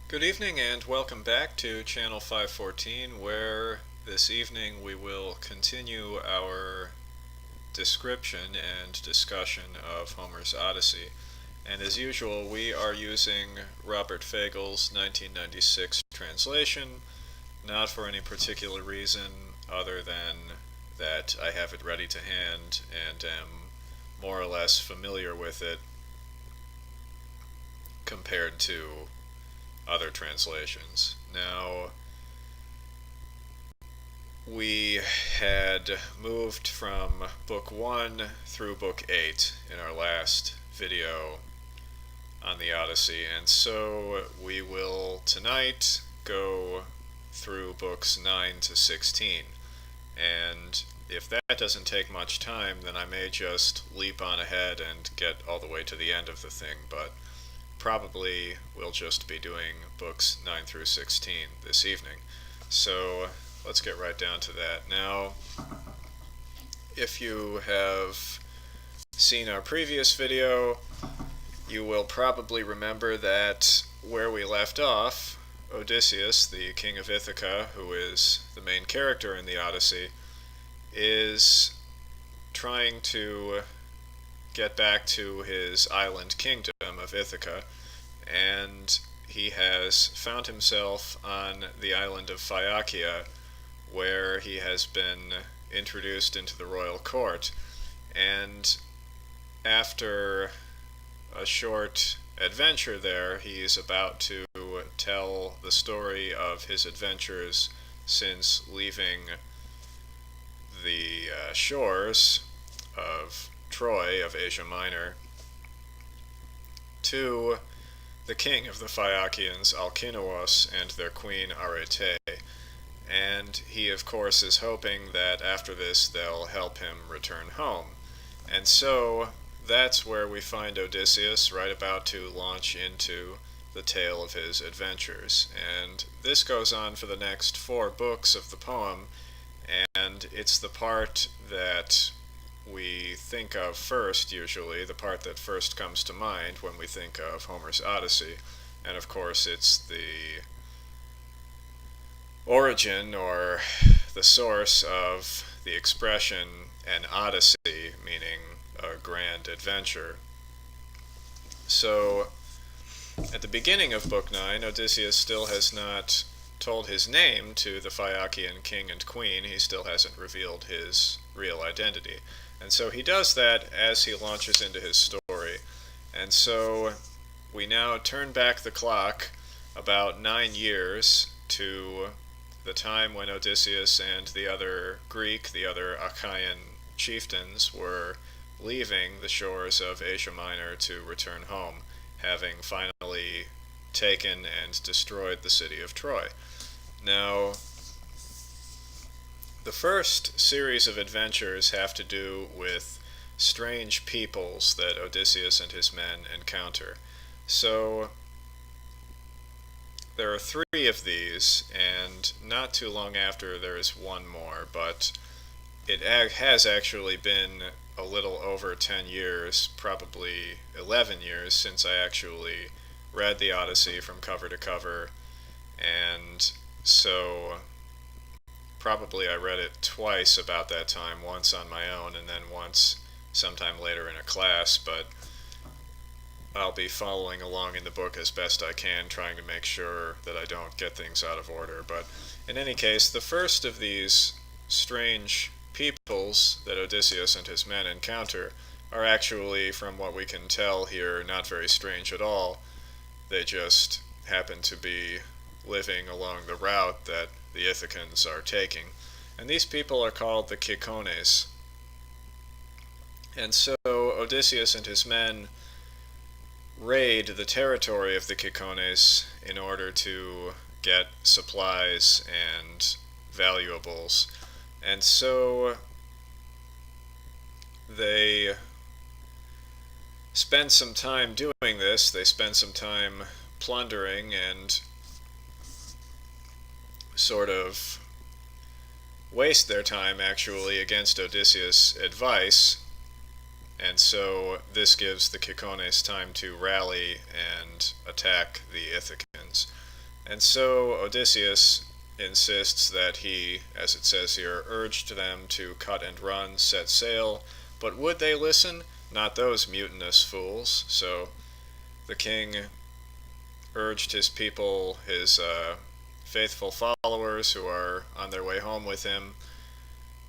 Good evening and welcome back to Channel 514, where this evening we will continue our description and discussion of Homer's Odyssey. And as usual, we are using Robert Fagel's 1996 translation, not for any particular reason other than that I have it ready to hand and am more or less familiar with it compared to other translations. Now, we had moved from Book 1 through Book 8 in our last video on the Odyssey, and so we will tonight go through Books 9 to 16. And if that doesn't take much time, then I may just leap on ahead and get all the way to the end of the thing, but probably we'll just be doing books 9 through 16 this evening. So let's get right down to that. Now, if you have seen our previous video, you will probably remember that where we left off, Odysseus, the king of Ithaca, who is the main character in the Odyssey, is trying to get back to his island kingdom of Ithaca, and he has found himself on the island of Phaeacia, where he has been introduced into the royal court. And after a short adventure there, he's about to tell the story of his adventures since leaving the shores of Troy, of Asia Minor, to the king of the Phaeacians, Alcinous, and their queen Arete. And he, of course, is hoping that after this they'll help him return home. And so that's where we find Odysseus right about to launch into the tale of his adventures. And this goes on for the next 4 books of the poem, and it's the part that we think of first, usually, the part that first comes to mind when we think of Homer's Odyssey. And of course, it's the origin or the source of the expression an Odyssey, meaning a grand adventure. So, at the beginning of Book 9, Odysseus still has not told his name to the Phaeacian king and queen. He still hasn't revealed his real identity. And so he does that as he launches into his story. And so we now turn back the clock about 9 years to the time when Odysseus and the other Achaean chieftains were leaving the shores of Asia Minor to return home, having finally taken and destroyed the city of Troy. Now, the first series of adventures have to do with strange peoples that Odysseus and his men encounter. So, there are 3 of these, and not too long after there is one more, but it has actually been a little over 10 years, probably 11 years, since I actually read the Odyssey from cover to cover, and so probably I read it twice about that time, once on my own and then once sometime later in a class, but I'll be following along in the book as best I can, trying to make sure that I don't get things out of order. But in any case, the first of these strange peoples that Odysseus and his men encounter are actually, from what we can tell here, not very strange at all. They just happen to be living along the route that the Ithacans are taking. And these people are called the Cicones. And so Odysseus and his men raid the territory of the Cicones in order to get supplies and valuables. And so they spend some time doing this. They spend some time plundering and sort of waste their time, actually, against Odysseus' advice. And so this gives the Cicones time to rally and attack the Ithacans. And so Odysseus insists that he, as it says here, urged them to cut and run, set sail, but would they listen? Not those mutinous fools. So the king urged his people, his faithful followers who are on their way home with him,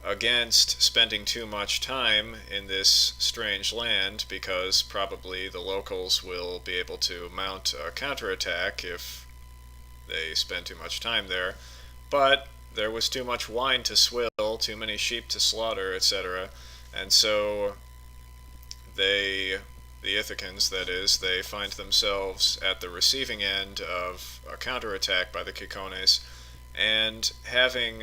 against spending too much time in this strange land, because probably the locals will be able to mount a counterattack if they spend too much time there. But there was too much wine to swill, too many sheep to slaughter, etc. And so the Ithacans, that is, they find themselves at the receiving end of a counterattack by the Cicones, and having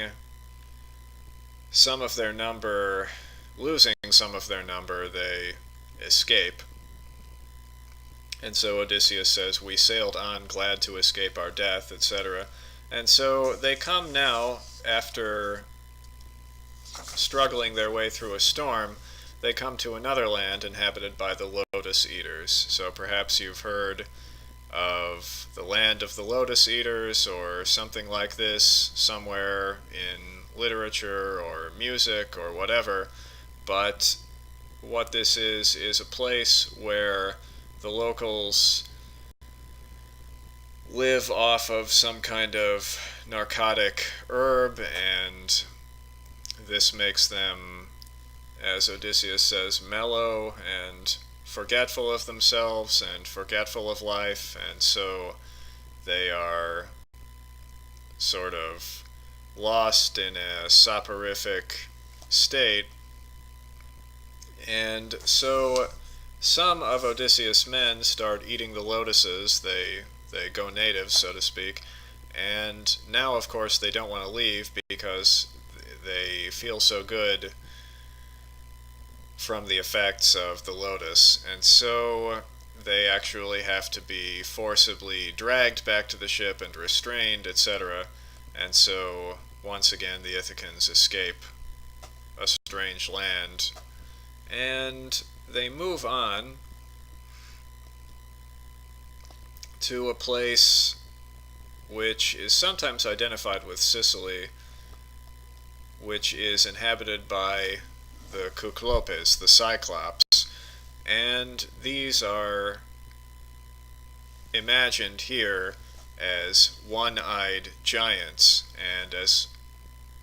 some of their number, losing some of their number, they escape. And so Odysseus says, "We sailed on, glad to escape our death," etc. And so they come now, after struggling their way through a storm, they come to another land inhabited by the Lotus-Eaters. So perhaps you've heard of the land of the Lotus-Eaters or something like this somewhere in literature or music or whatever. But what this is a place where the locals live off of some kind of narcotic herb, and this makes them, as Odysseus says, mellow and forgetful of themselves and forgetful of life, and so they are sort of lost in a soporific state. And so some of Odysseus' men start eating the lotuses. They go native, so to speak, and now, of course, they don't want to leave because they feel so good from the effects of the lotus, and so they actually have to be forcibly dragged back to the ship and restrained, etc. And so, once again, the Ithacans escape a strange land, and they move on to a place which is sometimes identified with Sicily, which is inhabited by the Cyclopes, the Cyclops, and these are imagined here as one-eyed giants, and as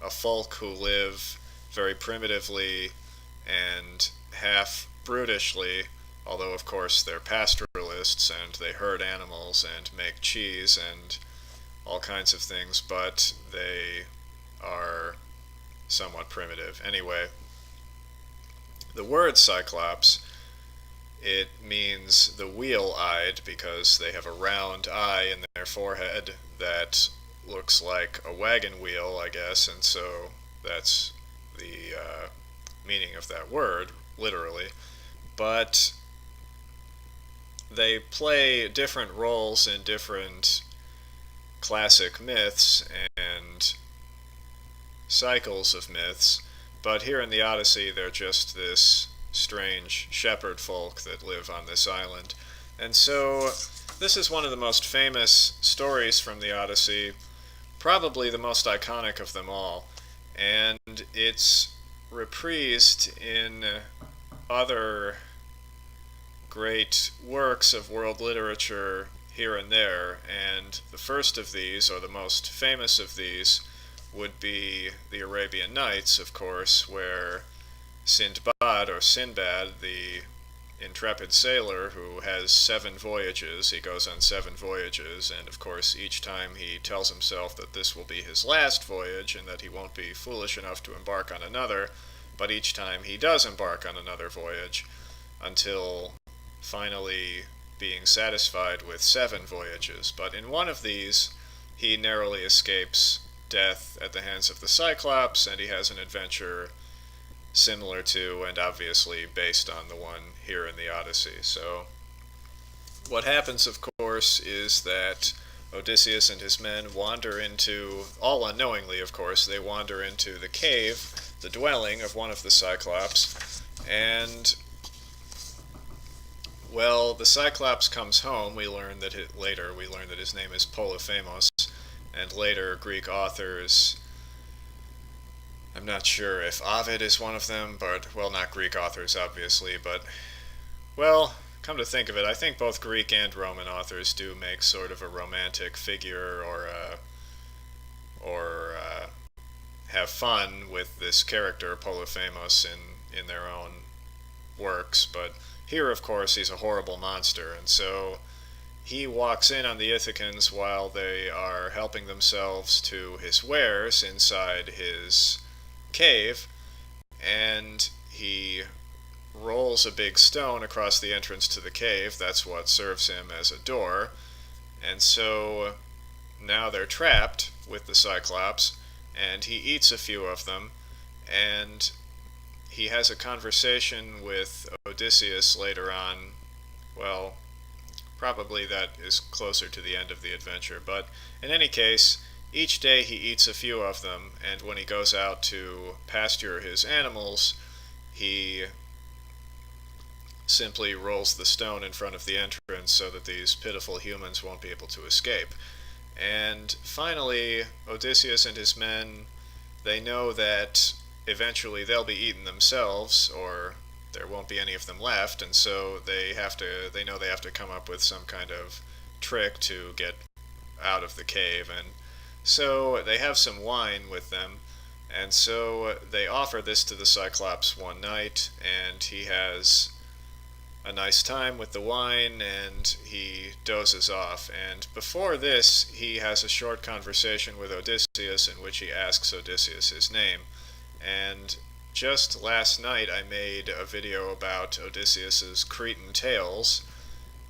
a folk who live very primitively and half brutishly, although of course they're pastoralists and they herd animals and make cheese and all kinds of things, but they are somewhat primitive. Anyway, the word Cyclops, it means the wheel-eyed because they have a round eye in their forehead that looks like a wagon wheel, I guess, and so that's the meaning of that word, literally. But they play different roles in different classic myths and cycles of myths, but here in the Odyssey they're just this strange shepherd folk that live on this island. And so this is one of the most famous stories from the Odyssey, probably the most iconic of them all, and it's reprised in other great works of world literature here and there, and the first of these, or the most famous of these, would be the Arabian Nights, of course, where Sindbad, or Sinbad, the intrepid sailor who has 7 voyages, he goes on 7 voyages, and of course each time he tells himself that this will be his last voyage and that he won't be foolish enough to embark on another, but each time he does embark on another voyage, until finally being satisfied with 7 voyages. But in one of these, he narrowly escapes death at the hands of the Cyclops, and he has an adventure similar to, and obviously based on, the one here in the Odyssey. So what happens, of course, is that Odysseus and his men wander into, all unknowingly of course, they wander into the cave, the dwelling of one of the Cyclops, and well, the Cyclops comes home. We learn that his name is Polyphemus, and later Greek authors. I'm not sure if Ovid is one of them, but, well, not Greek authors, obviously, but, well, come to think of it, I think both Greek and Roman authors do make sort of a romantic figure or have fun with this character, Polyphemus, in their own works, but here, of course, he's a horrible monster, and so he walks in on the Ithacans while they are helping themselves to his wares inside his cave, and he rolls a big stone across the entrance to the cave. That's what serves him as a door, and so now they're trapped with the Cyclops, and he eats a few of them, and he has a conversation with Odysseus later on. Well, probably that is closer to the end of the adventure, but in any case, each day he eats a few of them, and when he goes out to pasture his animals, he simply rolls the stone in front of the entrance so that these pitiful humans won't be able to escape. And finally, Odysseus and his men, they know that eventually they'll be eaten themselves, or there won't be any of them left, and so they know they have to come up with some kind of trick to get out of the cave, and so they have some wine with them, and so they offer this to the Cyclops one night, and he has a nice time with the wine, and he dozes off. And before this, he has a short conversation with Odysseus in which he asks Odysseus his name. And just last night I made a video about Odysseus's Cretan tales,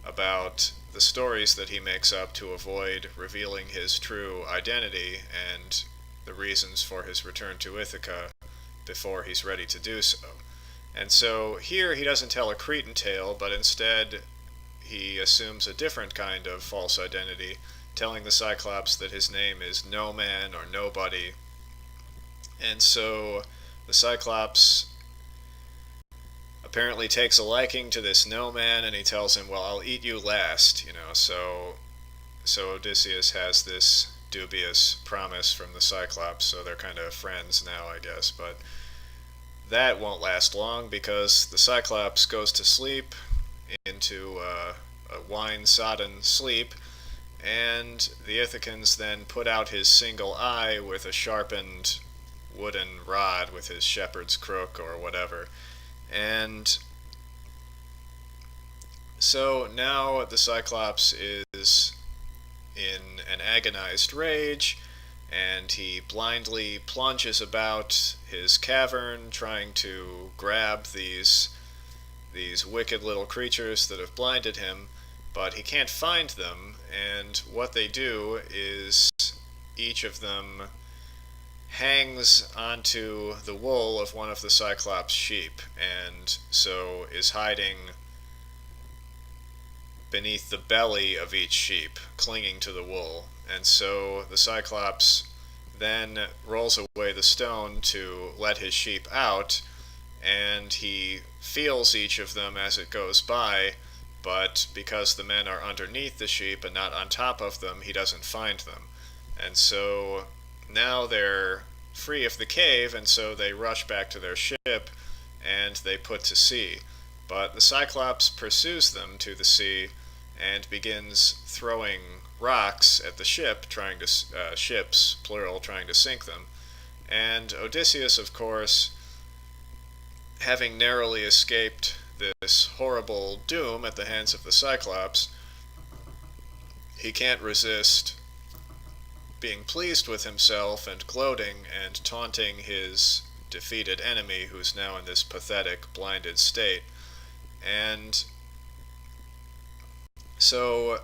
about the stories that he makes up to avoid revealing his true identity and the reasons for his return to Ithaca before he's ready to do so. And so here he doesn't tell a Cretan tale, but instead he assumes a different kind of false identity, telling the Cyclops that his name is No Man or Nobody. And so the Cyclops apparently takes a liking to this No Man, and he tells him, well, I'll eat you last, so Odysseus has this dubious promise from the Cyclops, so they're kind of friends now, I guess, but that won't last long because the Cyclops goes to sleep into a wine-sodden sleep, and the Ithacans then put out his single eye with a sharpened wooden rod with his shepherd's crook or whatever. And so now the Cyclops is in an agonized rage, and he blindly plunges about his cavern trying to grab these wicked little creatures that have blinded him, but he can't find them, and what they do is each of them hangs onto the wool of one of the Cyclops' sheep, and so is hiding beneath the belly of each sheep, clinging to the wool. And so the Cyclops then rolls away the stone to let his sheep out, and he feels each of them as it goes by, but because the men are underneath the sheep and not on top of them, he doesn't find them. And so now they're free of the cave, and so they rush back to their ship, and they put to sea. But the Cyclops pursues them to the sea and begins throwing rocks at the ship, ships, plural, trying to sink them. And Odysseus, of course, having narrowly escaped this horrible doom at the hands of the Cyclops, he can't resist being pleased with himself and gloating and taunting his defeated enemy, who's now in this pathetic, blinded state. And so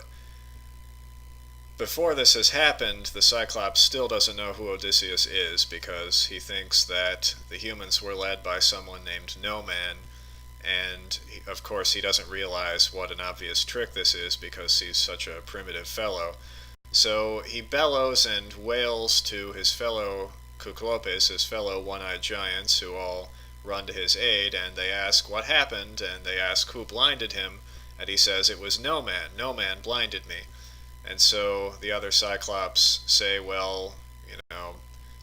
before this has happened, the Cyclops still doesn't know who Odysseus is, because he thinks that the humans were led by someone named No Man, and of course he doesn't realize what an obvious trick this is because he's such a primitive fellow. So he bellows and wails to his fellow Cyclopes, his fellow one-eyed giants, who all run to his aid, and they ask what happened, and they ask who blinded him, and he says, it was No Man blinded me. And so the other Cyclops say, well,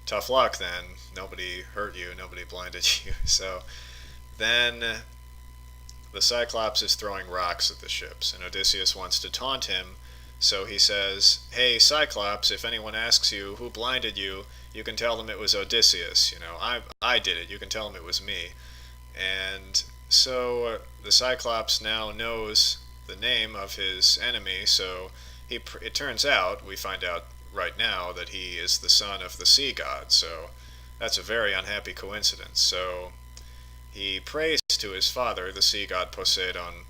tough luck then. Nobody hurt you, nobody blinded you. So then the Cyclops is throwing rocks at the ships, and Odysseus wants to taunt him. So he says, hey, Cyclops, if anyone asks you who blinded you, you can tell them it was Odysseus. I did it. You can tell them it was me. And so the Cyclops now knows the name of his enemy, so it turns out, we find out right now, that he is the son of the sea god, so that's a very unhappy coincidence. So he prays to his father, the sea god Poseidon,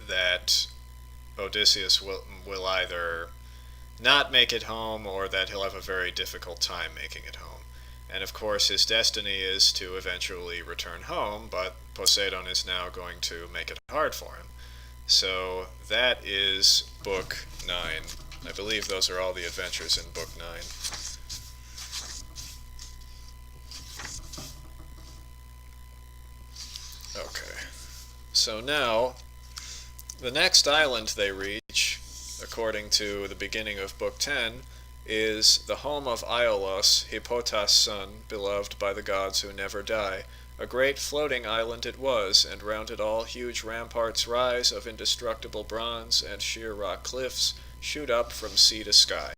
that Odysseus will either not make it home or that he'll have a very difficult time making it home. And of course, his destiny is to eventually return home, but Poseidon is now going to make it hard for him. So that is Book 9. I believe those are all the adventures in Book 9. Okay. So now, the next island they reach, according to the beginning of Book 10, is the home of Aeolus, Hippotas' son, beloved by the gods who never die. A great floating island it was, and round it all huge ramparts rise of indestructible bronze, and sheer rock cliffs shoot up from sea to sky.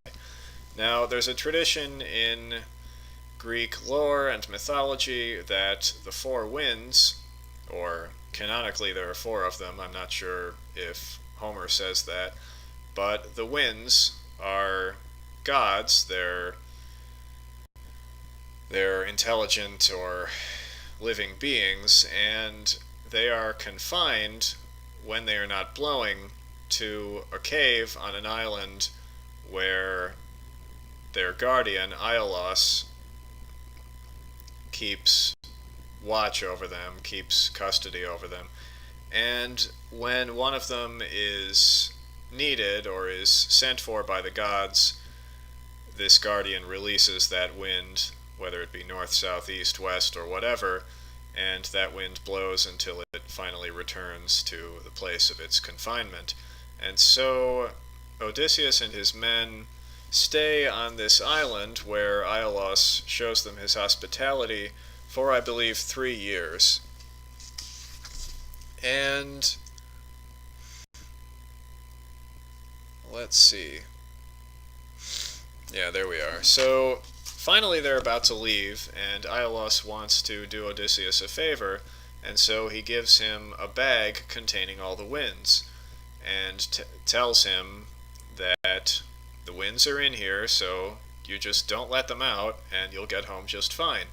Now, there's a tradition in Greek lore and mythology that the four winds, or canonically there are four of them, I'm not sure if Homer says that, but the winds are gods. They're intelligent or living beings, and they are confined, when they are not blowing, to a cave on an island where their guardian, Aeolus, keeps watch over them, keeps custody over them. And when one of them is needed or is sent for by the gods, this guardian releases that wind, whether it be north, south, east, west, or whatever, and that wind blows until it finally returns to the place of its confinement. And so Odysseus and his men stay on this island where Aeolus shows them his hospitality for, I believe, 3 years. And let's see. Yeah, there we are. So finally they're about to leave, and Aeolus wants to do Odysseus a favor, and so he gives him a bag containing all the winds, and tells him that the winds are in here, so you just don't let them out, and you'll get home just fine.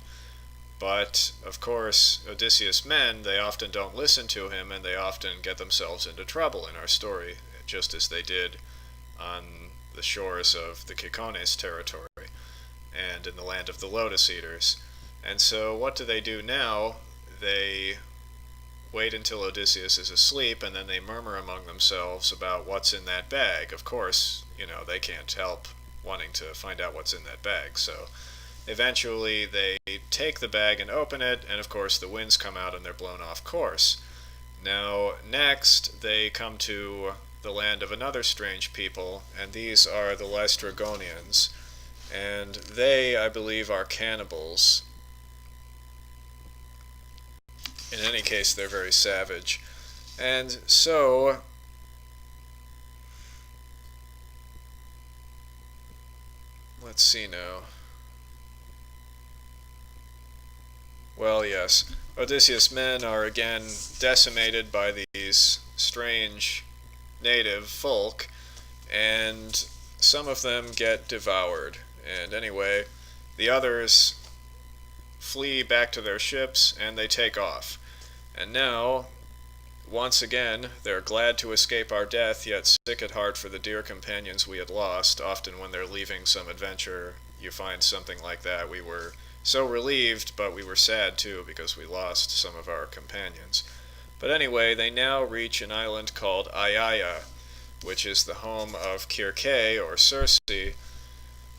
But, of course, Odysseus' men, they often don't listen to him, and they often get themselves into trouble in our story, just as they did on the shores of the Cicones territory, and in the land of the Lotus-Eaters. And so what do they do now? They wait until Odysseus is asleep, and then they murmur among themselves about what's in that bag. Of course, they can't help wanting to find out what's in that bag, so eventually they take the bag and open it, and of course the winds come out and they're blown off course. Now, next, they come to the land of another strange people, and these are the Laestrygonians, and they, I believe, are cannibals. In any case, they're very savage. And so let's see now. Well, yes, Odysseus' men are again decimated by these strange native folk, and some of them get devoured. And anyway, the others flee back to their ships, and they take off. And now, once again, they're glad to escape our death, yet sick at heart for the dear companions we had lost. Often when they're leaving some adventure, you find something like that. We were so relieved, but we were sad too, because we lost some of our companions. But anyway, they now reach an island called Aiaia, which is the home of Circe, or Circe,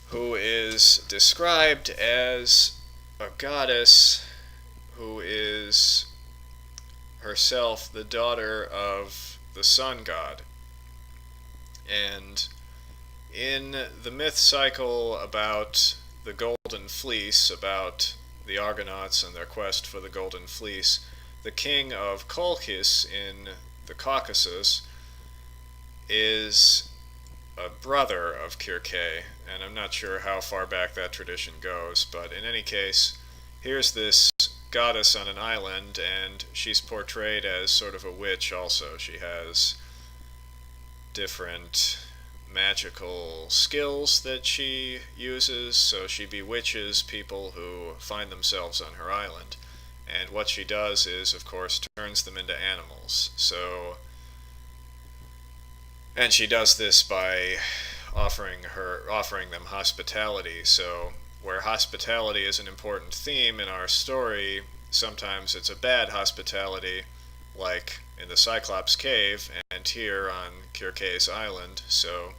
who is described as a goddess who is herself the daughter of the sun god. And in the myth cycle about the Golden Fleece, about the Argonauts and their quest for the Golden Fleece, the king of Colchis in the Caucasus is a brother of Circe, and I'm not sure how far back that tradition goes, but in any case, here's this goddess on an island, and she's portrayed as sort of a witch also. She has different magical skills that she uses, so she bewitches people who find themselves on her island. And what she does is, of course, turns them into animals. And she does this by offering them hospitality. So where hospitality is an important theme in our story, sometimes it's a bad hospitality, like in the Cyclops cave and here on Circe's island. So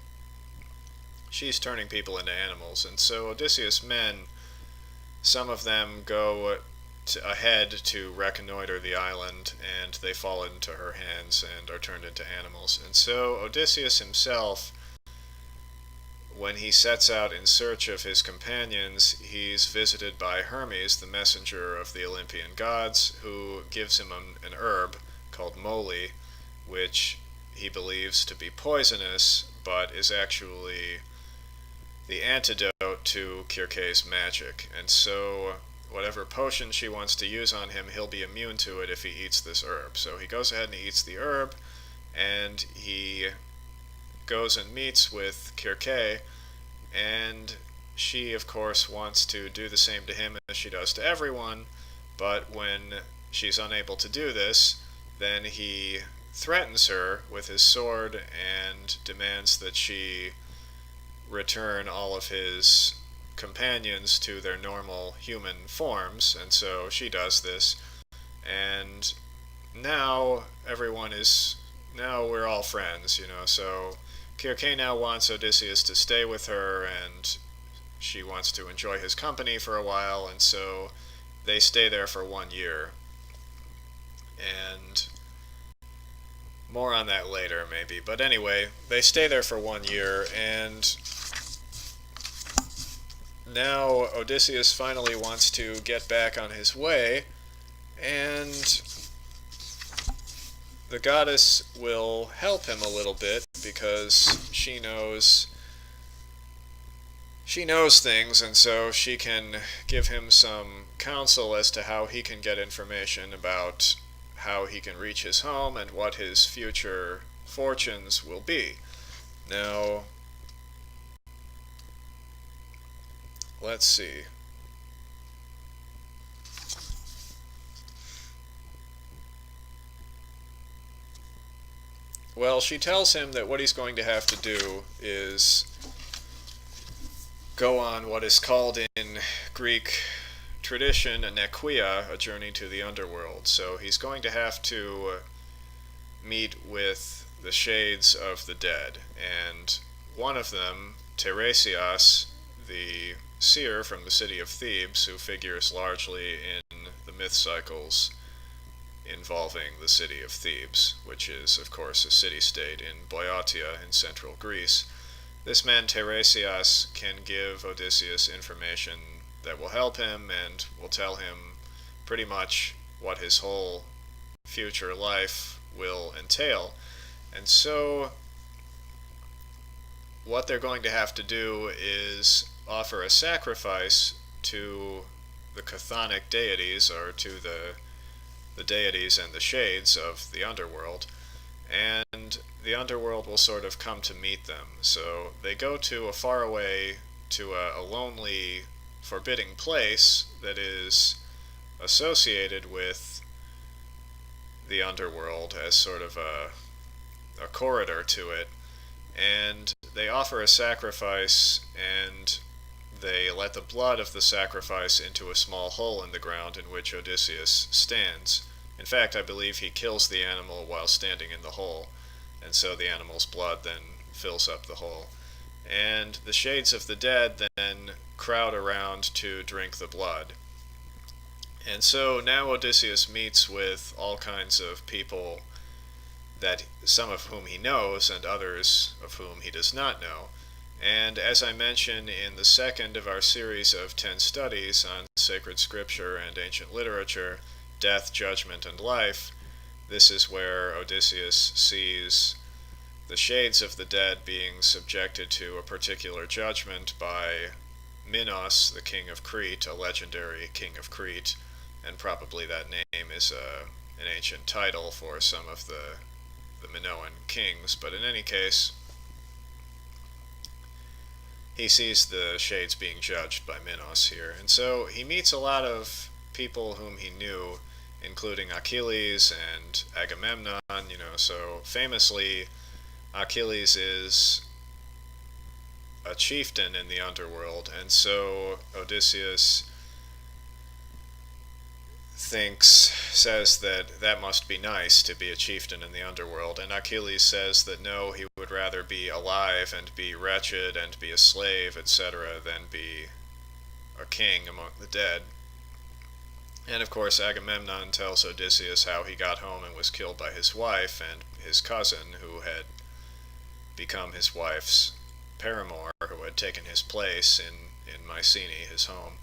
she's turning people into animals. And so Odysseus' men, some of them go ahead to reconnoiter the island, and they fall into her hands and are turned into animals. And so Odysseus himself, when he sets out in search of his companions, he's visited by Hermes, the messenger of the Olympian gods, who gives him an herb called moly, which he believes to be poisonous, but is actually the antidote to Circe's magic. And so whatever potion she wants to use on him, he'll be immune to it if he eats this herb. So he goes ahead and he eats the herb, and he goes and meets with Circe, and she, of course, wants to do the same to him as she does to everyone, but when she's unable to do this, then he threatens her with his sword and demands that she return all of his companions to their normal human forms, and so she does this, and now we're all friends, so Circe now wants Odysseus to stay with her, and she wants to enjoy his company for a while, and so they stay there for 1 year, and more on that later maybe, but anyway, they stay there for 1 year, and now Odysseus finally wants to get back on his way, and the goddess will help him a little bit because she knows things, and so she can give him some counsel as to how he can get information about how he can reach his home and what his future fortunes will be. Now, let's see. Well, she tells him that what he's going to have to do is go on what is called in Greek tradition a nequia, a journey to the underworld. So he's going to have to meet with the shades of the dead, and one of them, Tiresias, the seer from the city of Thebes, who figures largely in the myth cycles involving the city of Thebes, which is, of course, a city-state in Boeotia in central Greece. This man, Tiresias, can give Odysseus information that will help him and will tell him pretty much what his whole future life will entail. And so what they're going to have to do is offer a sacrifice to the chthonic deities, or to the deities and the shades of the underworld, and the underworld will sort of come to meet them. So they go to a lonely, forbidding place that is associated with the underworld as sort of a corridor to it, and they offer a sacrifice, and they let the blood of the sacrifice into a small hole in the ground in which Odysseus stands. In fact, I believe he kills the animal while standing in the hole, and so the animal's blood then fills up the hole. And the shades of the dead then crowd around to drink the blood. And so now Odysseus meets with all kinds of people that some of whom he knows and others of whom he does not know. And as I mentioned in the second of our series of 10 studies on sacred scripture and ancient literature, death, judgment, and life, this is where Odysseus sees the shades of the dead being subjected to a particular judgment by Minos, the king of Crete, a legendary king of Crete, and probably that name is an ancient title for some of the Minoan kings, but in any case, he sees the shades being judged by Minos here. And so he meets a lot of people whom he knew, including Achilles and Agamemnon, so famously, Achilles is a chieftain in the underworld, and so Odysseus says that must be nice to be a chieftain in the underworld, and Achilles says that no, he would rather be alive and be wretched and be a slave, etc., than be a king among the dead. And of course Agamemnon tells Odysseus how he got home and was killed by his wife and his cousin, who had become his wife's paramour, who had taken his place in Mycenae, his home.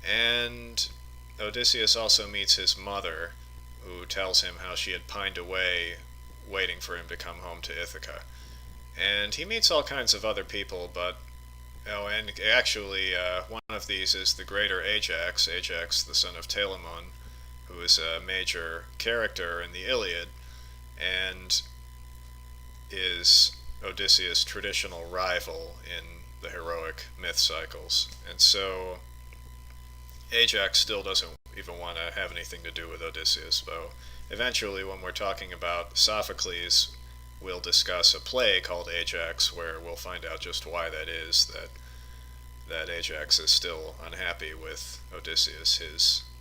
And Odysseus also meets his mother, who tells him how she had pined away waiting for him to come home to Ithaca. And he meets all kinds of other people, but and actually one of these is the greater Ajax, the son of Telamon, who is a major character in the Iliad, and is Odysseus' traditional rival in the heroic myth cycles. And so Ajax still doesn't even want to have anything to do with Odysseus, though eventually when we're talking about Sophocles, we'll discuss a play called Ajax, where we'll find out just why that is, that Ajax is still unhappy with Odysseus, his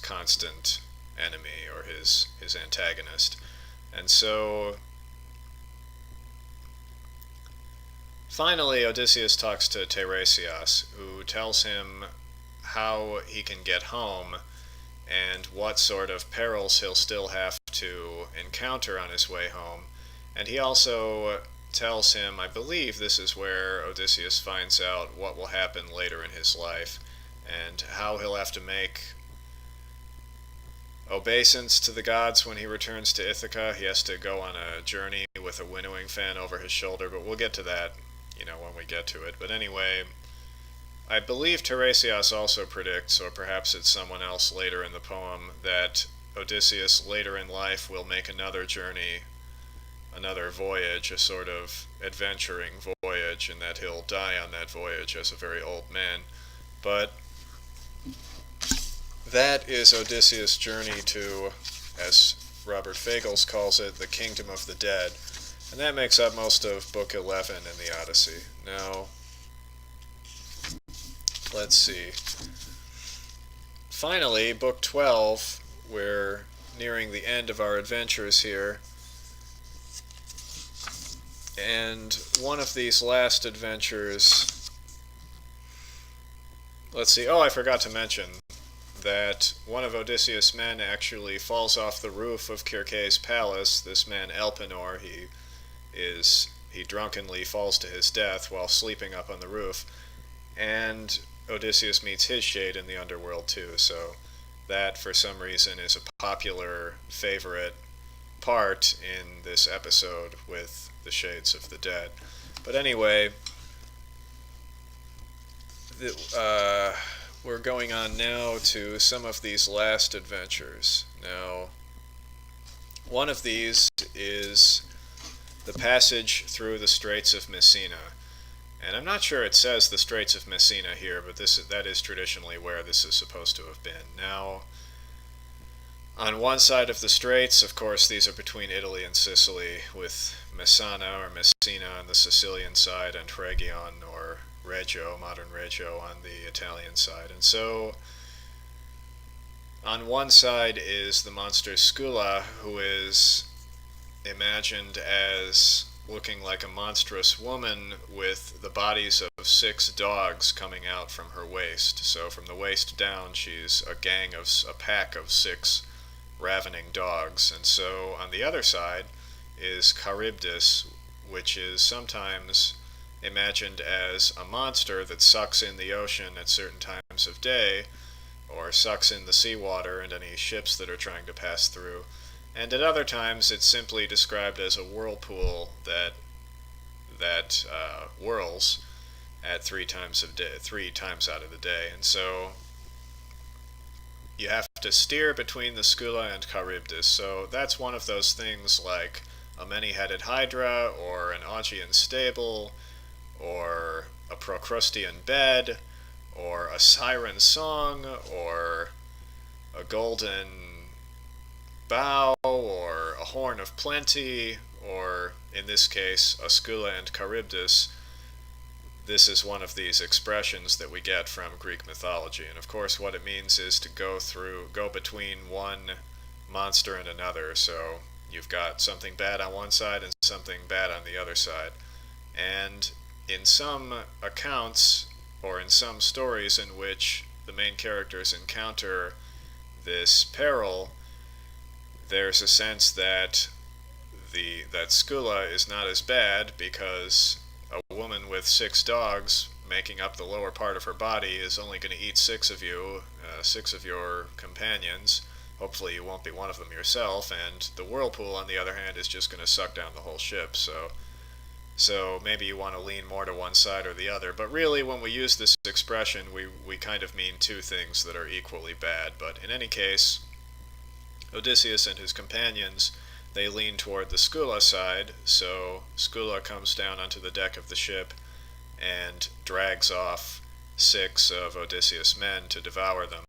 constant enemy, or his antagonist. And so finally, Odysseus talks to Tiresias, who tells him how he can get home and what sort of perils he'll still have to encounter on his way home. And he also tells him, I believe this is where Odysseus finds out what will happen later in his life, and how he'll have to make obeisance to the gods when he returns to Ithaca. He has to go on a journey with a winnowing fan over his shoulder, but we'll get to that, when we get to it. But anyway, I believe Tiresias also predicts, or perhaps it's someone else later in the poem, that Odysseus later in life will make another journey, another voyage, a sort of adventuring voyage, and that he'll die on that voyage as a very old man. But that is Odysseus' journey to, as Robert Fagles calls it, the kingdom of the dead. And that makes up most of Book 11 in the Odyssey. Now, let's see. Finally, Book 12, we're nearing the end of our adventures here. And one of these last adventures, let's see, I forgot to mention that one of Odysseus' men actually falls off the roof of Circe's palace. This man Elpenor, he drunkenly falls to his death while sleeping up on the roof, and Odysseus meets his shade in the underworld too, so that for some reason is a popular favorite part in this episode with the shades of the dead. But anyway, we're going on now to some of these last adventures. Now, one of these is the passage through the Straits of Messina. And I'm not sure it says the Straits of Messina here, but that is traditionally where this is supposed to have been. Now, on one side of the straits, of course, these are between Italy and Sicily, with Messana or Messina on the Sicilian side and Rhegion or Reggio, modern Reggio, on the Italian side. And so on one side is the monster Scylla, who is imagined as looking like a monstrous woman with the bodies of 6 dogs coming out from her waist. So from the waist down, she's a pack of 6 ravening dogs. And so on the other side is Charybdis, which is sometimes imagined as a monster that sucks in the ocean at certain times of day, or sucks in the seawater and any ships that are trying to pass through. And at other times it's simply described as a whirlpool that whirls at three times out of the day. And so you have to steer between the Scylla and Charybdis. So that's one of those things like a many-headed hydra, or an Augean stable, or a Procrustean bed, or a siren song, or a golden bow, or a horn of plenty, or in this case a Scylla and Charybdis. This is one of these expressions that we get from Greek mythology, and of course what it means is to go between one monster and another. So you've got something bad on one side and something bad on the other side. And in some accounts, or in some stories in which the main characters encounter this peril, there's a sense that Scylla is not as bad, because a woman with 6 dogs making up the lower part of her body is only going to eat 6 of you, 6 of your companions. Hopefully you won't be one of them yourself, and the whirlpool, on the other hand, is just going to suck down the whole ship. So maybe you want to lean more to one side or the other. But really, when we use this expression, we kind of mean two things that are equally bad. But in any case, Odysseus and his companions, they lean toward the Scylla side, so Scylla comes down onto the deck of the ship and drags off 6 of Odysseus' men to devour them.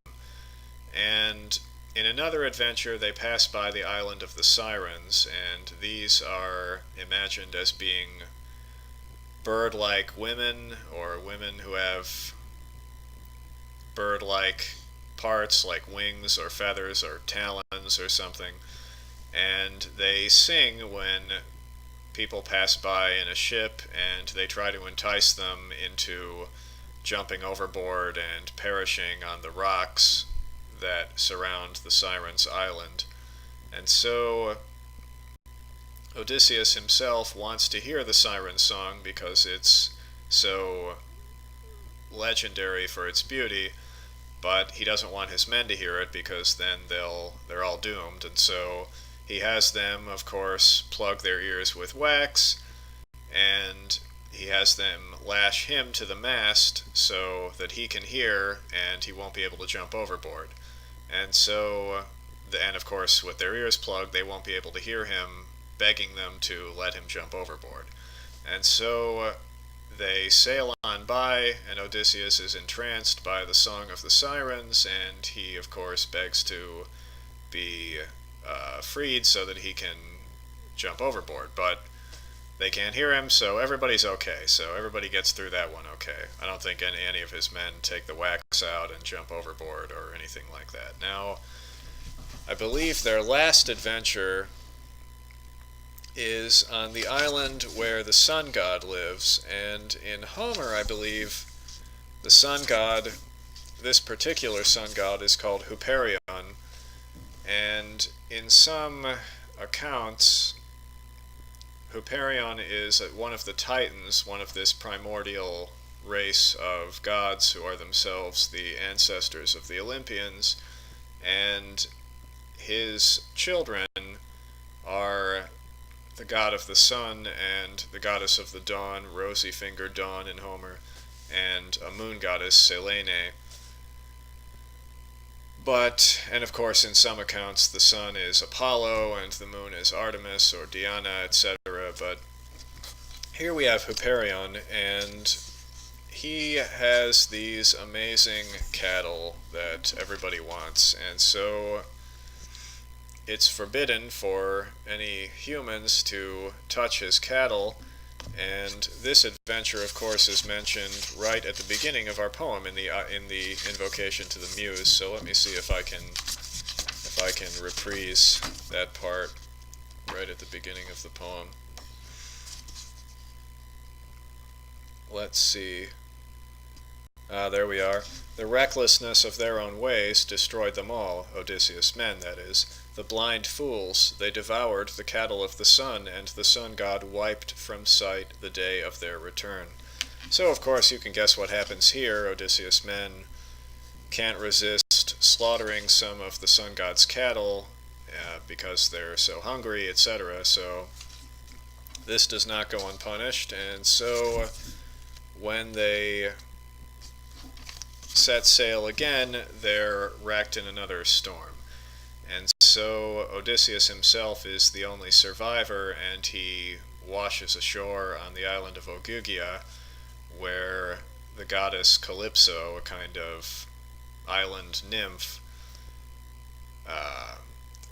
And in another adventure, they pass by the island of the Sirens, and these are imagined as being bird-like women, or women who have bird-like parts like wings or feathers or talons or something. And they sing when people pass by in a ship, and they try to entice them into jumping overboard and perishing on the rocks that surround the Sirens' island. And so Odysseus himself wants to hear the siren song because it's so legendary for its beauty, but he doesn't want his men to hear it because then they're all doomed. And so he has them, of course, plug their ears with wax, and he has them lash him to the mast so that he can hear and he won't be able to jump overboard. And so, and of course, with their ears plugged, they won't be able to hear him begging them to let him jump overboard. And so they sail on by, and Odysseus is entranced by the song of the Sirens, and he, of course, begs to be freed so that he can jump overboard. But they can't hear him, so everybody's okay. So everybody gets through that one okay. I don't think any of his men take the wax out and jump overboard or anything like that. Now, I believe their last adventure is on the island where the sun god lives, and in Homer, I believe, the sun god, this particular sun god, is called Hyperion, and in some accounts, Hyperion is one of the Titans, one of this primordial race of gods who are themselves the ancestors of the Olympians, and his children are the god of the sun and the goddess of the dawn, rosy-fingered Dawn in Homer, and a moon goddess, Selene. And of course, in some accounts, the sun is Apollo and the moon is Artemis or Diana, etc. But here we have Hyperion, and he has these amazing cattle that everybody wants, and so it's forbidden for any humans to touch his cattle. And this adventure, of course, is mentioned right at the beginning of our poem in the invocation to the Muse. So let me see if I can reprise that part right at the beginning of the poem. Let's see. There we are. The recklessness of their own ways destroyed them all, Odysseus' men, that is. the blind fools, they devoured the cattle of the sun, and the sun god wiped from sight the day of their return. So, of course, you can guess what happens here. Odysseus' men can't resist slaughtering some of the sun god's cattle because they're so hungry, etc. So this does not go unpunished, and so when they set sail again, they're wrecked in another storm. And so Odysseus himself is the only survivor, and he washes ashore on the island of Ogygia, where the goddess Calypso, a kind of island nymph,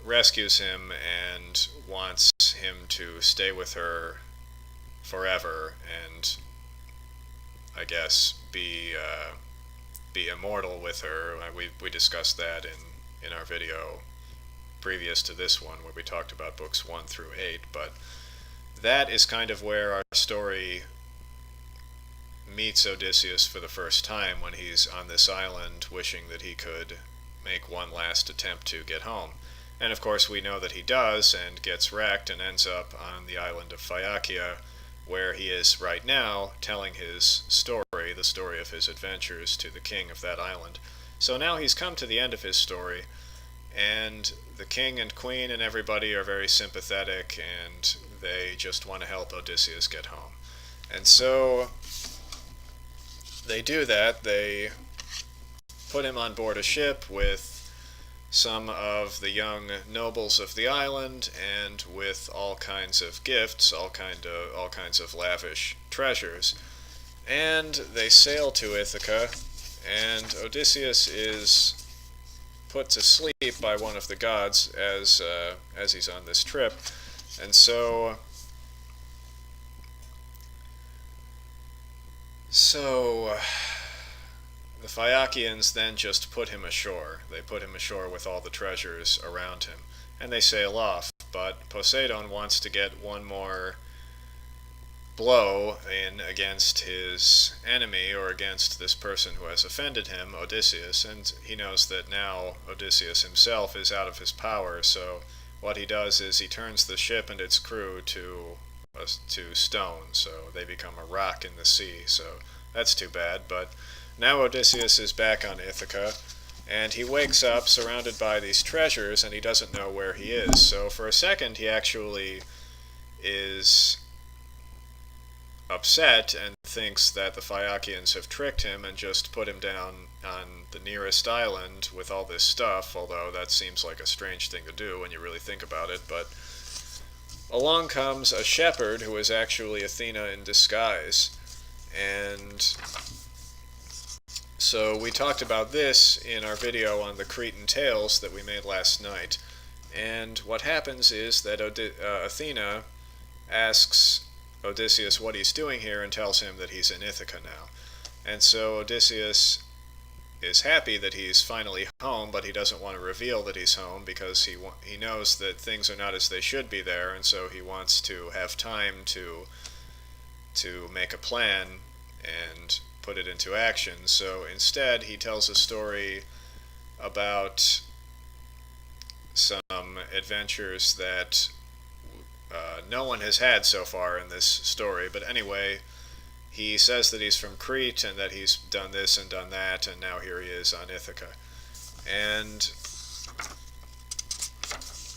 rescues him and wants him to stay with her forever and, I guess, be immortal with her. We discussed that in our video previous to this one, where we talked about books 1 through 8, but that is kind of where our story meets Odysseus for the first time, when he's on this island wishing that he could make one last attempt to get home. And of course we know that he does, and gets wrecked and ends up on the island of Phaeacia, where he is right now, telling his story, the story of his adventures, to the king of that island. So now he's come to the end of his story, and the king and queen and everybody are very sympathetic, and they just want to help Odysseus get home. And so they do that. They put him on board a ship with some of the young nobles of the island, and with all kinds of gifts, all kinds of lavish treasures. And they sail to Ithaca, and Odysseus is put to sleep by one of the gods as he's on this trip. And so the Phaeacians then just put him ashore. They put him ashore with all the treasures around him, and they sail off. But Poseidon wants to get one more blow in against his enemy, or against this person who has offended him, Odysseus, and he knows that now Odysseus himself is out of his power, so what he does is he turns the ship and its crew to stone, so they become a rock in the sea. So that's too bad, but now Odysseus is back on Ithaca, and he wakes up surrounded by these treasures, and he doesn't know where he is. So for a second he actually is upset and thinks that the Phaeacians have tricked him and just put him down on the nearest island with all this stuff, although that seems like a strange thing to do when you really think about it. But along comes a shepherd who is actually Athena in disguise, and so we talked about this in our video on the Cretan tales that we made last night. And what happens is that Athena asks Odysseus what he's doing here, and tells him that he's in Ithaca now. And so Odysseus is happy that he's finally home, but he doesn't want to reveal that he's home, because he knows that things are not as they should be there, and so he wants to have time to make a plan and put it into action. So instead he tells a story about some adventures that no one has had so far in this story. But anyway, he says that he's from Crete, and that he's done this and done that, and now here he is on Ithaca. And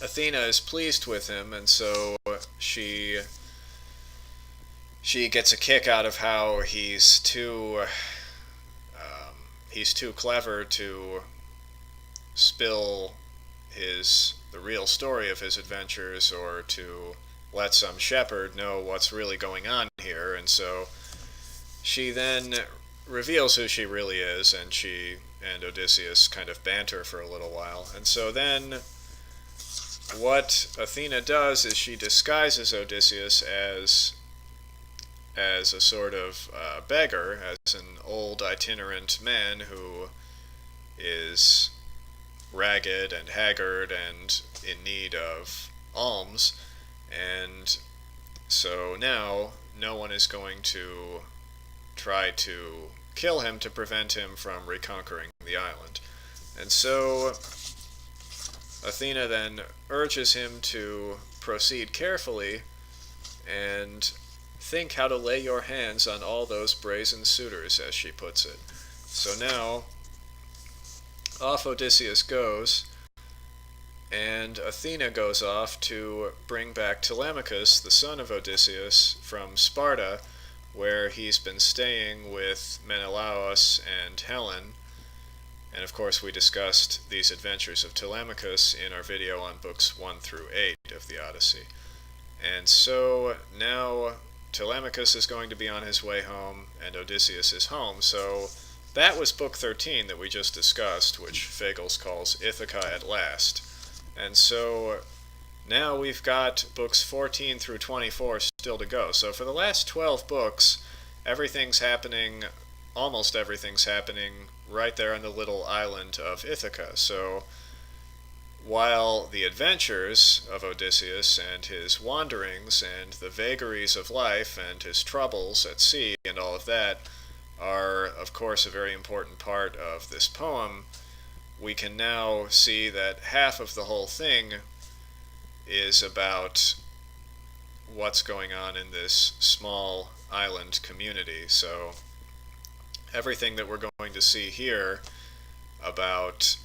Athena is pleased with him, and so she gets a kick out of how he's too clever to spill the real story of his adventures, or to let some shepherd know what's really going on here. And so she then reveals who she really is, and she and Odysseus kind of banter for a little while. And so then what Athena does is she disguises Odysseus as a sort of beggar, as an old itinerant man who is ragged and haggard and in need of alms. And so now no one is going to try to kill him to prevent him from reconquering the island. And so Athena then urges him to proceed carefully and think how to lay your hands on all those brazen suitors, as she puts it. So now, off Odysseus goes, and Athena goes off to bring back Telemachus, the son of Odysseus, from Sparta, where he's been staying with Menelaus and Helen. And of course we discussed these adventures of Telemachus in our video on books 1 through 8 of the Odyssey. And so now Telemachus is going to be on his way home, and Odysseus is home. So that was book 13 that we just discussed, which Fagles calls Ithaca at last. And so now we've got books 14 through 24 still to go. So for the last 12 books, almost everything's happening right there on the little island of Ithaca. So while the adventures of Odysseus and his wanderings and the vagaries of life and his troubles at sea and all of that are, of course, a very important part of this poem, we can now see that half of the whole thing is about what's going on in this small island community. So everything that we're going to see here about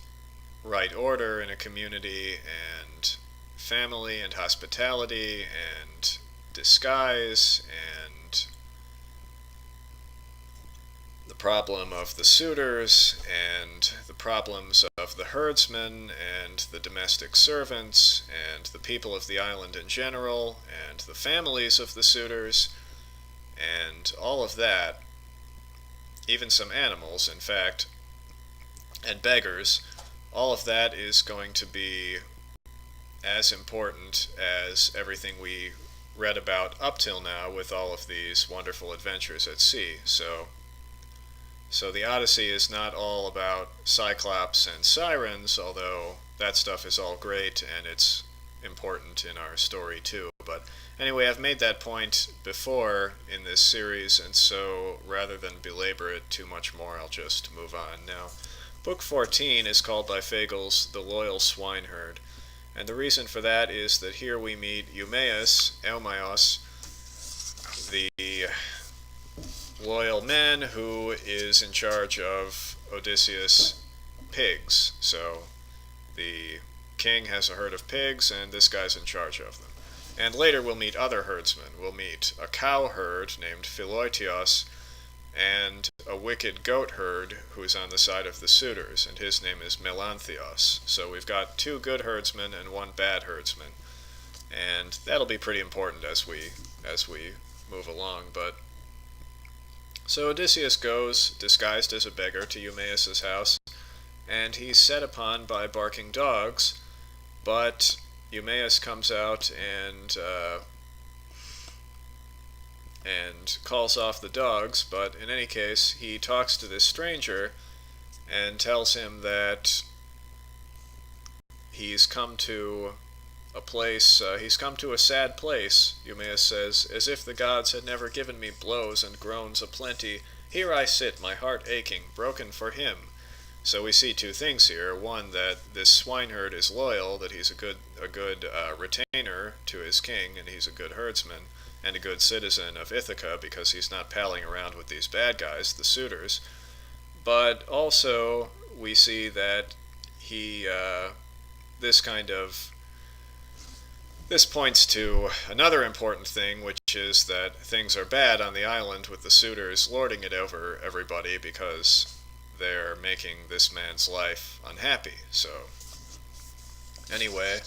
right order in a community and family and hospitality and disguise and the problem of the suitors and the problems of the herdsmen and the domestic servants and the people of the island in general and the families of the suitors and all of that, even some animals, in fact, and beggars, all of that is going to be as important as everything we read about up till now with all of these wonderful adventures at sea. So the Odyssey is not all about Cyclops and Sirens, although that stuff is all great and it's important in our story too. But anyway, I've made that point before in this series, and so rather than belabor it too much more, I'll just move on. Now, Book 14 is called by Fagles the Loyal Swineherd, and the reason for that is that here we meet Eumaeus, the loyal man who is in charge of Odysseus' pigs. So the king has a herd of pigs, and this guy's in charge of them. And later we'll meet other herdsmen. We'll meet a cow herd named Philoetios, and a wicked goat herd who's on the side of the suitors, and his name is Melanthios. So we've got 2 good herdsmen and 1 bad herdsman, and that'll be pretty important as we move along. But so Odysseus goes, disguised as a beggar, to Eumaeus' house, and he's set upon by barking dogs, but Eumaeus comes out and calls off the dogs. But in any case, he talks to this stranger and tells him that he's come to a place, he's come to a sad place, Eumaeus says, as if the gods had never given me blows and groans aplenty. Here I sit, my heart aching, broken for him. So we see 2 things here. One, that this swineherd is loyal, that he's a good retainer to his king, and he's a good herdsman, and a good citizen of Ithaca because he's not palling around with these bad guys, the suitors. But also we see that he, this points to another important thing, which is that things are bad on the island with the suitors lording it over everybody because they're making this man's life unhappy. So anyway,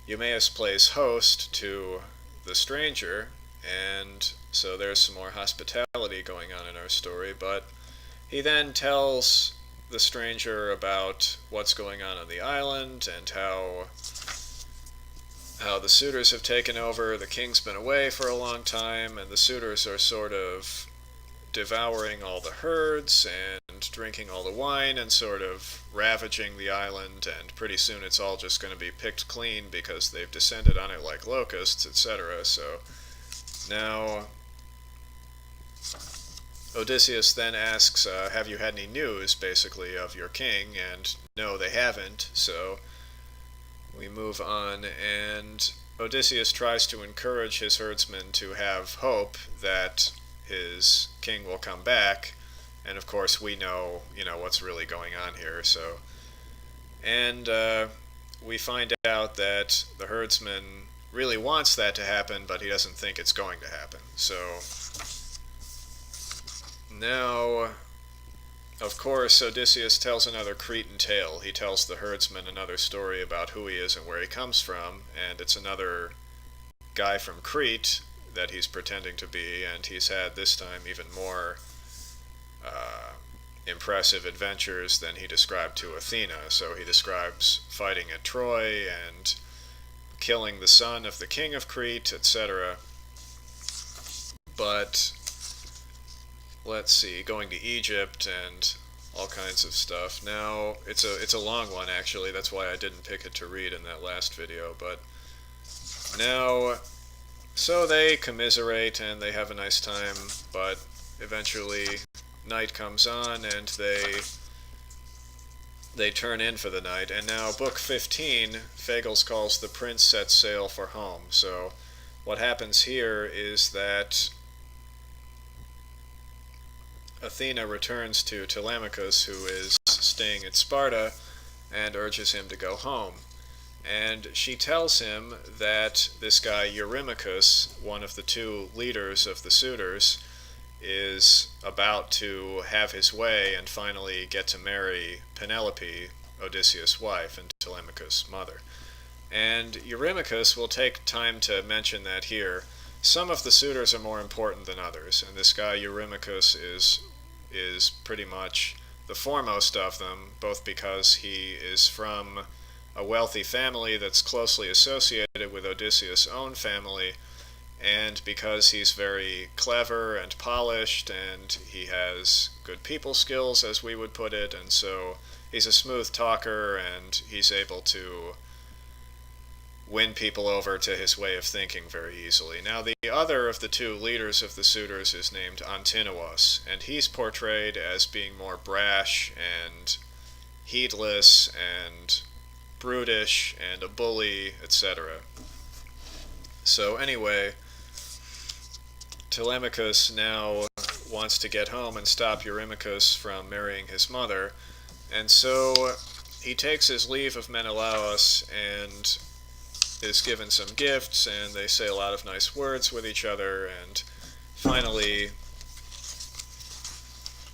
Eumaeus plays host to the stranger, and so there's some more hospitality going on in our story. But he then tells the stranger about what's going on the island and how the suitors have taken over. The king's been away for a long time, and the suitors are sort of devouring all the herds and drinking all the wine and sort of ravaging the island, and pretty soon it's all just going to be picked clean because they've descended on it like locusts, etc. So now Odysseus then asks, have you had any news, basically, of your king? And no, they haven't. So we move on, and Odysseus tries to encourage his herdsmen to have hope that his king will come back, and of course we know, what's really going on here. So, and we find out that the herdsman really wants that to happen, but he doesn't think it's going to happen. So now, of course, Odysseus tells another Cretan tale. He tells the herdsman another story about who he is and where he comes from, and it's another guy from Crete that he's pretending to be, and he's had this time even more impressive adventures than he described to Athena. So he describes fighting at Troy and killing the son of the king of Crete, etc. But let's see, going to Egypt and all kinds of stuff. Now, it's a long one, actually. That's why I didn't pick it to read in that last video. But now, so they commiserate and they have a nice time, but eventually night comes on and they turn in for the night. And now, book 15, Fagles calls the prince sets sail for home. So what happens here is that Athena returns to Telemachus, who is staying at Sparta, and urges him to go home. And she tells him that this guy Eurymachus, one of the two leaders of the suitors, is about to have his way and finally get to marry Penelope, Odysseus' wife, and Telemachus' mother. And Eurymachus will take time to mention that here. Some of the suitors are more important than others, and this guy Eurymachus is pretty much the foremost of them, both because he is from a wealthy family that's closely associated with Odysseus' own family, and because he's very clever and polished, and he has good people skills, as we would put it, and so he's a smooth talker, and he's able to win people over to his way of thinking very easily. Now, the other of the two leaders of the suitors is named Antinous, and he's portrayed as being more brash and heedless and brutish and a bully, etc. So anyway, Telemachus now wants to get home and stop Eurymachus from marrying his mother, and so he takes his leave of Menelaus and is given some gifts, and they say a lot of nice words with each other, and finally,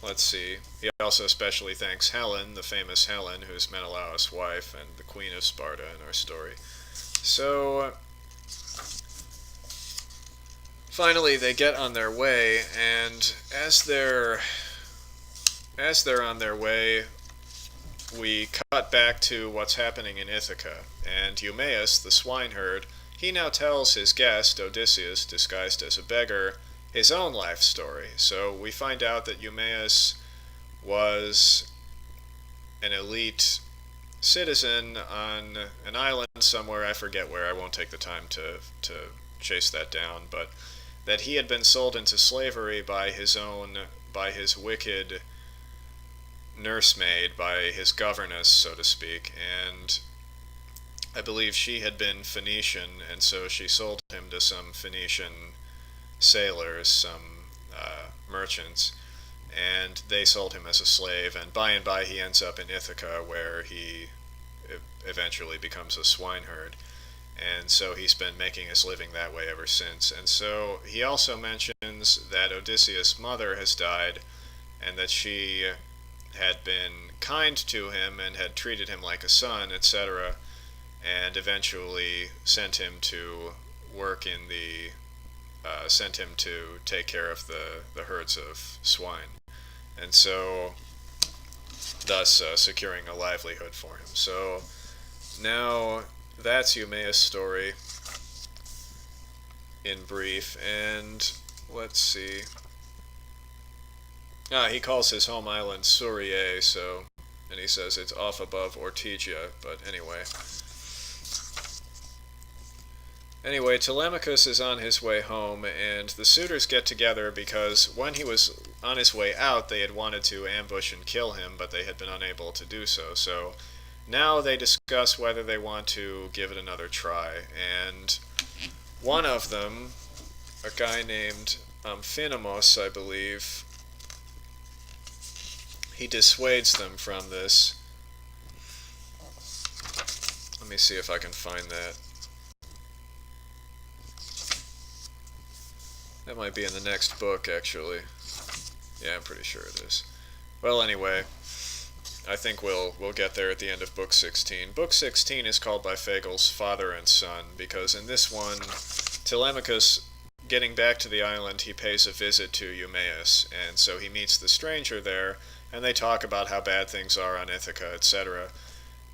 let's see, he also especially thanks Helen, the famous Helen, who's Menelaus' wife and the queen of Sparta in our story. So finally they get on their way, and as they're on their way, we cut back to what's happening in Ithaca, and Eumaeus, the swineherd, he now tells his guest, Odysseus, disguised as a beggar, his own life story. So we find out that Eumaeus was an elite citizen on an island somewhere, I forget where, I won't take the time to chase that down, but that he had been sold into slavery by his wicked nursemaid, by his governess, so to speak, and I believe she had been Phoenician, and so she sold him to some Phoenician sailors, some merchants, and they sold him as a slave, and by he ends up in Ithaca, where he eventually becomes a swineherd, and so he's been making his living that way ever since. And so he also mentions that Odysseus' mother has died, and that she had been kind to him and had treated him like a son, etc., and eventually sent him to work in sent him to take care of the herds of swine, and so thus securing a livelihood for him. So now that's Eumaeus' story in brief, and let's see. He calls his home island Suriae, so, and he says it's off above Ortygia, but anyway. Anyway, Telemachus is on his way home, and the suitors get together because when he was on his way out, they had wanted to ambush and kill him, but they had been unable to do so. So now they discuss whether they want to give it another try. And one of them, a guy named Amphinomus, I believe, he dissuades them from this. Let me see if I can find that. That might be in the next book, actually. Yeah, I'm pretty sure it is. Well, anyway, I think we'll get there at the end of Book 16. Book 16 is called by Fagles Father and Son, because in this one, Telemachus, getting back to the island, he pays a visit to Eumaeus, and so he meets the stranger there, and they talk about how bad things are on Ithaca, etc.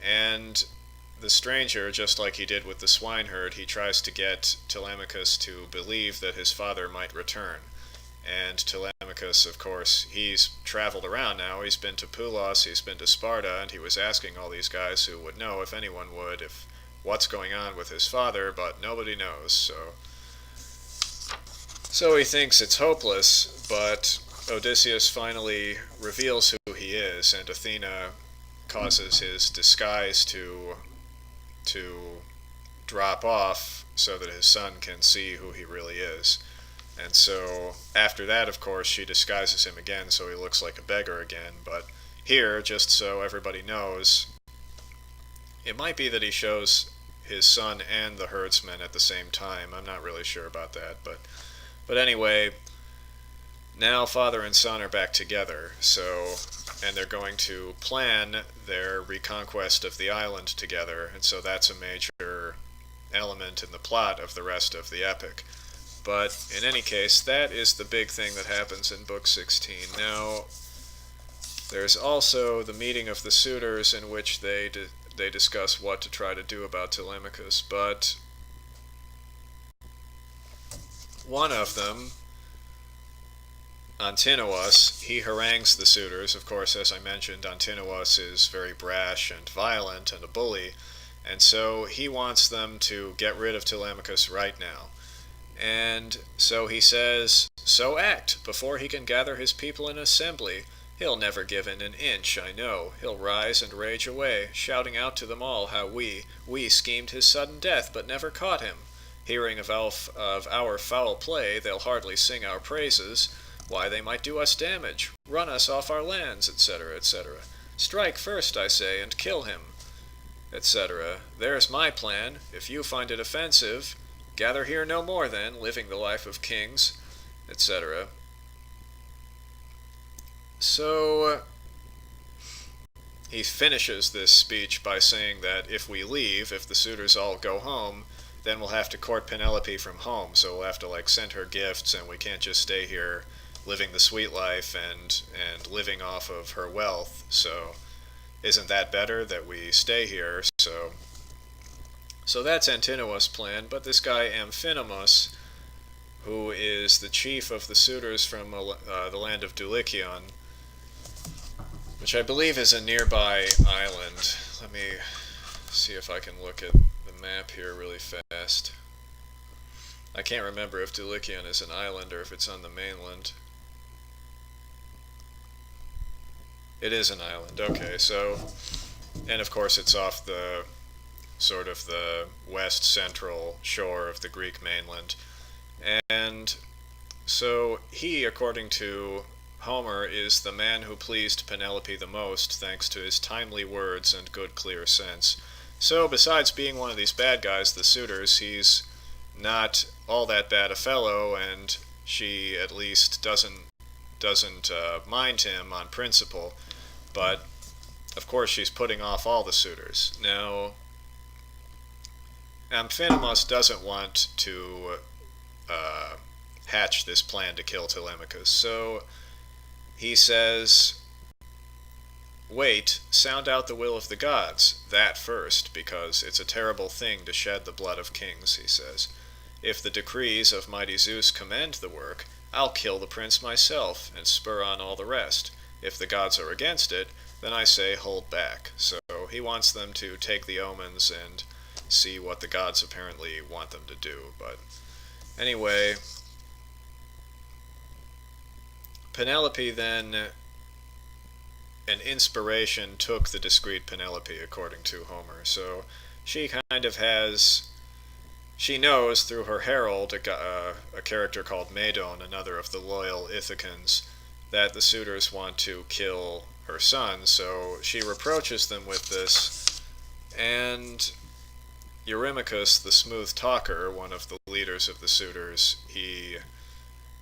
And the stranger, just like he did with the swineherd, he tries to get Telemachus to believe that his father might return. And Telemachus, of course, he's traveled around now. He's been to Pylos, he's been to Sparta, and he was asking all these guys who would know, if anyone would, if what's going on with his father, but nobody knows. So he thinks it's hopeless, but Odysseus finally reveals who he is, and Athena causes his disguise to drop off so that his son can see who he really is. And so after that, of course, she disguises him again so he looks like a beggar again. But here, just so everybody knows, it might be that he shows his son and the herdsman at the same time. I'm not really sure about that, but anyway, now father and son are back together, and they're going to plan their reconquest of the island together, and so that's a major element in the plot of the rest of the epic. But in any case, that is the big thing that happens in Book 16. Now, there's also the meeting of the suitors in which they discuss what to try to do about Telemachus, but one of them, Antinous, he harangues the suitors. Of course, as I mentioned, Antinous is very brash and violent and a bully, and so he wants them to get rid of Telemachus right now. And so he says, "So act, before he can gather his people in assembly. He'll never give in an inch, I know. He'll rise and rage away, shouting out to them all how we schemed his sudden death, but never caught him. Hearing of our foul play, they'll hardly sing our praises. Why, they might do us damage, run us off our lands, etc., etc. Strike first, I say, and kill him, etc. There's my plan. If you find it offensive, gather here no more then, living the life of kings, etc." So he finishes this speech by saying that if we leave, if the suitors all go home, then we'll have to court Penelope from home, so we'll have to send her gifts, and we can't just stay here living the sweet life and living off of her wealth. So isn't that better that we stay here? So that's Antinous' plan, but this guy Amphinomus, who is the chief of the suitors from the land of Dulichion, which I believe is a nearby island. Let me see if I can look at the map here really fast. I can't remember if Dulichion is an island or if it's on the mainland. It is an island, okay, so, and of course it's off the sort of the west central shore of the Greek mainland. And so he, according to Homer, is the man who pleased Penelope the most, thanks to his timely words and good clear sense. So besides being one of these bad guys, the suitors, he's not all that bad a fellow, and she at least doesn't mind him on principle. But of course she's putting off all the suitors. Now, Amphinomus doesn't want to hatch this plan to kill Telemachus, so he says, "Wait, sound out the will of the gods, that first, because it's a terrible thing to shed the blood of kings," he says. "If the decrees of mighty Zeus commend the work, I'll kill the prince myself, and spur on all the rest. If the gods are against it, then I say hold back." So he wants them to take the omens and see what the gods apparently want them to do. But anyway, Penelope then an inspiration took the discreet Penelope, according to Homer. So she kind of she knows through her herald, a character called Medon, another of the loyal Ithacans, that the suitors want to kill her son, so she reproaches them with this, and Eurymachus, the smooth talker, one of the leaders of the suitors, he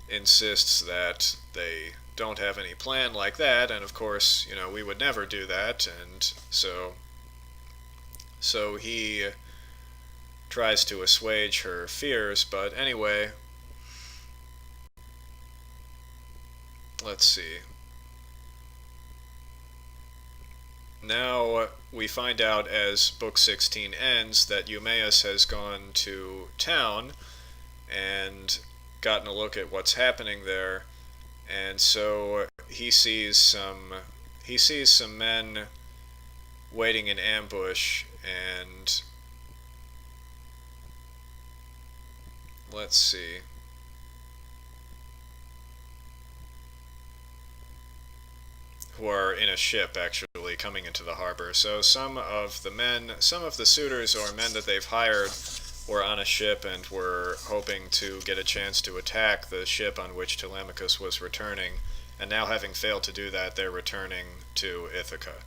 insists that they don't have any plan like that, and of course, we would never do that, and so he tries to assuage her fears, but anyway, let's see. Now we find out as Book 16 ends that Eumaeus has gone to town and gotten a look at what's happening there, and so he sees some men waiting in ambush, and let's see. Who are in a ship, actually, coming into the harbor. So some of the suitors or men that they've hired were on a ship and were hoping to get a chance to attack the ship on which Telemachus was returning, and now having failed to do that, they're returning to Ithaca.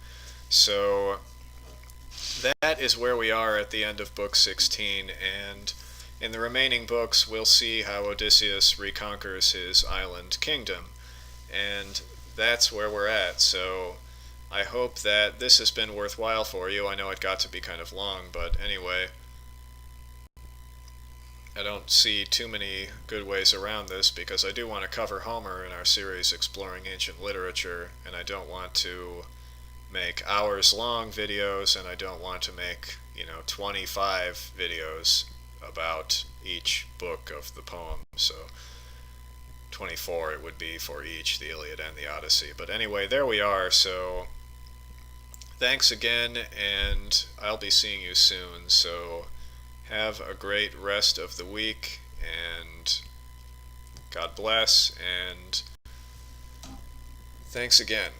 So that is where we are at the end of Book 16, and in the remaining books we'll see how Odysseus reconquers his island kingdom, and that's where we're at. So I hope that this has been worthwhile for you. I know it got to be kind of long, but anyway, I don't see too many good ways around this, because I do want to cover Homer in our series exploring ancient literature, and I don't want to make hours-long videos, and I don't want to make, 25 videos about each book of the poem. So 24 it would be for each, the Iliad and the Odyssey. But anyway, there we are. So thanks again, and I'll be seeing you soon. So have a great rest of the week, and God bless, and thanks again.